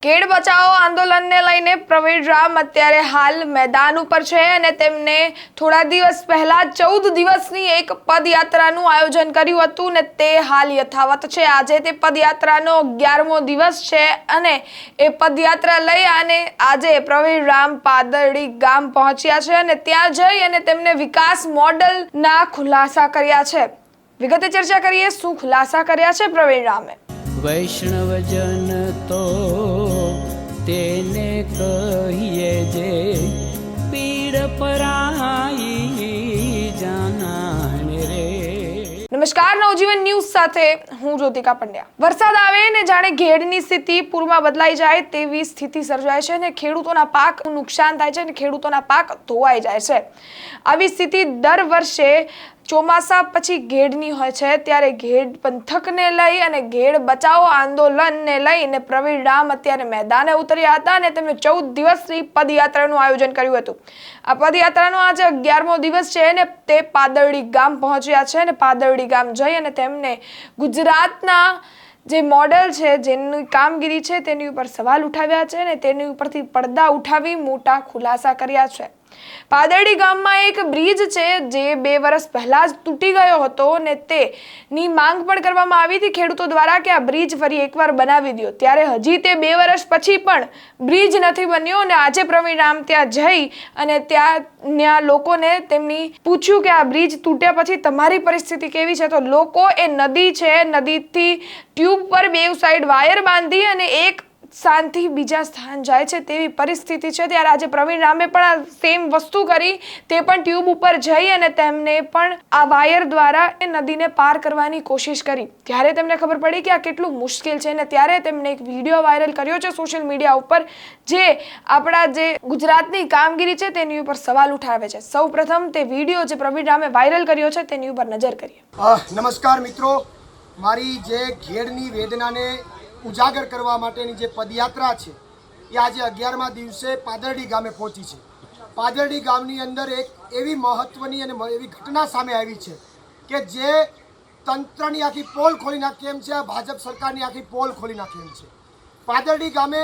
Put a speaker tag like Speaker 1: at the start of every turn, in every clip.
Speaker 1: ખેડ બચાવો આંદોલનને લઈને પ્રવીણ રામ અત્યારે હાલ મેદાન ઉપર છે અને તેમને થોડા દિવસ પહેલા 14 દિવસની એક પદયાત્રાનું આયોજન કર્યું હતું ને તે હાલ યથાવત છે। આજે તે પદયાત્રાનો 11મો દિવસ છે અને એ પદયાત્રા લઈ અને આજે પ્રવીણ રામ પાદરડી ગામ પહોંચ્યા છે અને ત્યાં જઈ અને તેમને વિકાસ મોડલના ખુલાસા કર્યા છે। વિગતે ચર્ચા કરીએ શું ખુલાસા કર્યા છે પ્રવીણ રામે।
Speaker 2: વૈષ્ણવજન તો તેને કહીએ જે પીડ પરાઈ જાનાને રે।
Speaker 1: નમસ્કાર, નવજીવન ન્યૂઝ સાથે હું જ્યોતિકા પંડ્યા। વરસાદ આવે ને જાણે ઘેડની સ્થિતિ પૂરમાં બદલાઈ જાય તેવી સ્થિતિ સર્જાય છે અને ખેડૂતોના પાકનું નુકસાન થાય છે અને ખેડૂતોના પાક ધોવાઈ જાય છે। આવી સ્થિતિ દર વર્ષે ચોમાસા પછી ઘેડની હોય છે। ત્યારે ઘેડ પંથકને લઈ અને ઘેડ બચાવો આંદોલનને લઈને પ્રવીણ રામ અત્યારે મેદાને ઉતર્યા હતા અને તેમણે 14 દિવસની પદયાત્રાનું આયોજન કર્યું હતું। આ પદયાત્રાનો આજે 11મો દિવસ છે અને તે પાદરડી ગામ પહોંચ્યા છે અને પાદરડી ગામ જઈ અને તેમને ગુજરાતના જે મોડેલ છે, જેની કામગીરી છે તેની ઉપર સવાલ ઉઠાવ્યા છે અને તેની ઉપરથી પડદા ઉઠાવી મોટા ખુલાસા કર્યા છે। પાદરડી ગામમાં એક બ્રિજ છે જે 2 વર્ષ પહેલા જ તૂટી ગયો હતો અને તેની માંગ પણ કરવામાં આવી હતી ખેડૂતો દ્વારા કે આ બ્રિજ ફરી એકવાર બનાવી દો। ત્યારે હજી તે 2 વર્ષ પછી પણ બ્રિજ નથી બન્યો અને આજે પ્રવીણ રામ ત્યાં જઈ અને ત્યાંના લોકોને તેમની પૂછ્યું કે આ બ્રિજ તૂટ્યા પછી તમારી પરિસ્થિતિ કેવી છે? તો લોકો એ નદી છે, નદીથી ટ્યુબ પર 2 સાઈડ વાયર બાંધી અને એક શાંતિ બીજા સ્થાન જાય છે તેવી પરિસ્થિતિ છે। ત્યારે આજે પ્રવીણ રામે પણ આ સેમ વસ્તુ કરી, તે પણ ટ્યુબ ઉપર જઈ અને તેમને પણ આ વાયર દ્વારા એ નદીને પાર કરવાની કોશિશ કરી। ત્યારે તેમને ખબર પડી કે આ કેટલું મુશ્કેલ છે અને ત્યારે તેમણે એક વિડીયો વાયરલ કર્યો છે સોશિયલ મીડિયા ઉપર, જે આપણા જે ગુજરાતની કામગીરી છે તેની ઉપર સવાલ ઉઠાવે છે। સૌપ્રથમ તે વિડીયો જે પ્રવીણ રામે વાયરલ કર્યો છે તેની ઉપર નજર કરીએ।
Speaker 3: નમસ્કાર મિત્રો, મારી જે ઘેડની વેદનાને ઉજાગર કરવા માટેની જે પદયાત્રા છે એ આજે 11મા દિવસે પાદરડી ગામે પહોંચી છે। પાદરડી ગામની અંદર એક એવી મહત્વની અને એવી ઘટના સામે આવી છે કે જે તંત્રની આખી પોલ ખોલી નાખી એમ છે, ભાજપ સરકારની આખી પોલ ખોલી નાખી એમ છે। પાદરડી ગામે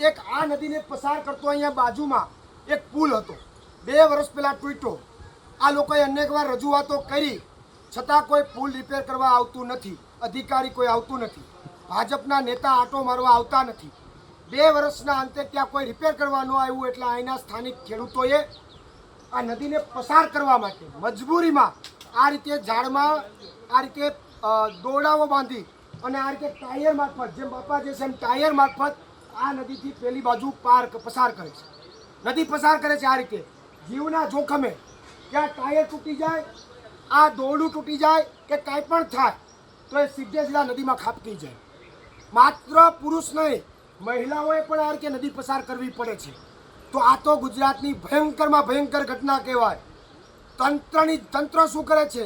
Speaker 3: એક આ નદીને પસાર કરતો અહીંયા બાજુમાં એક પુલ હતો, 2 વર્ષ પહેલાં તૂટ્યો। આ લોકોએ અનેકવાર રજૂઆતો કરી છતાં કોઈ પુલ રિપેર કરવા આવતું નથી, અધિકારી કોઈ આવતું નથી, ભાજપના નેતા આંટો મારવા આવતા નથી। 2 વર્ષના અંતે ત્યાં કોઈ રિપેર કરવા ન આવ્યું એટલે અહીંના સ્થાનિક ખેડૂતોએ આ નદીને પસાર કરવા માટે મજબૂરીમાં આ રીતે ઝાડમાં આ રીતે દોરડાઓ બાંધી અને આ રીતે ટાયર મારફત, જેમ બાપા જે છે એમ ટાયર મારફત આ નદીથી પેલી બાજુ પસાર કરે છે। નદી પસાર કરે છે આ રીતે જીવના જોખમે, ત્યાં ટાયર તૂટી જાય, આ દોરડું તૂટી જાય કે કાંઈ પણ થાય તો એ સીધે સીધા નદીમાં ખાબકી જાય। માત્ર પુરુષ નહીં, મહિલાઓએ પણ આ રીતે નદી પસાર કરવી પડે છે। તો આ તો ગુજરાતની ભયંકરમાં ભયંકર ઘટના કહેવાય। તંત્ર શું કરે છે,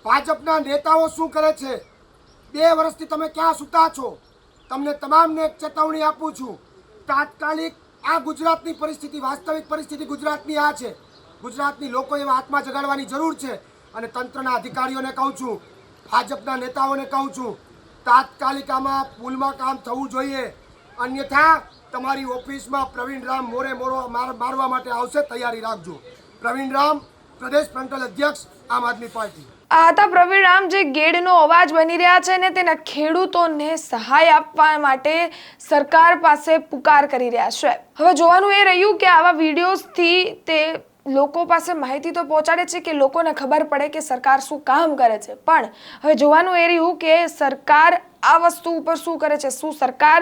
Speaker 3: ભાજપના નેતાઓ શું કરે છે? 2 વર્ષથી તમે ક્યાં સૂતા છો? તમને તમામને એક ચેતવણી આપું છું, તાત્કાલિક આ ગુજરાતની પરિસ્થિતિ, વાસ્તવિક પરિસ્થિતિ ગુજરાતની આ છે। ગુજરાતની લોકો એવા આત્મા જગાડવાની જરૂર છે અને તંત્રના અધિકારીઓને કહું છું, ભાજપના નેતાઓને કહું છું, તાત્કાલિક આમાં પુલમાં કામ થવું જોઈએ, અન્યથા તમારી ઓફિસમાં પ્રવીણ રામ મોરો મારવા માટે આવશે, તૈયારી રાખજો। પ્રવીણ રામ, પ્રદેશ ફ્રન્ટલ અધ્યક્ષ, આમ આદમી પાર્ટી।
Speaker 1: આ હતા પ્રવીણ રામ જે ગેડનો અવાજ બની રહ્યા છે ને તેના ખેડૂતોને સહાય આપવા માટે સરકાર પાસે પુકાર કરી રહ્યા છે। હવે જોવાનું એ રહ્યું કે આવા વિડીયોઝથી તે લોકો પાસે માહિતી તો પહોંચાડે છે કે લોકોને ખબર પડે કે સરકાર શું કામ કરે છે, પણ હવે જોવાનું એ રહ્યું કે સરકાર આ વસ્તુ ઉપર શું કરે છે। શું સરકાર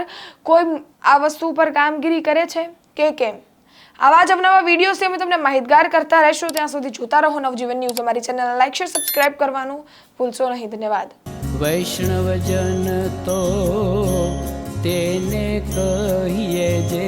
Speaker 1: કોઈ આ વસ્તુ ઉપર કામગીરી કરે છે કે કેમ? આવા જ નવા વિડીયોઝથી અમે તમને માહિતગાર કરતા રહેશું। ત્યાં સુધી જોતા રહો નવજીવન ન્યૂઝ। અમારી ચેનલને લાઈક, શેર, સબસ્ક્રાઇબ કરવાનું ભૂલશો નહીં। ધન્યવાદ।
Speaker 2: વૈષ્ણવજન તો તેને કહીએ જે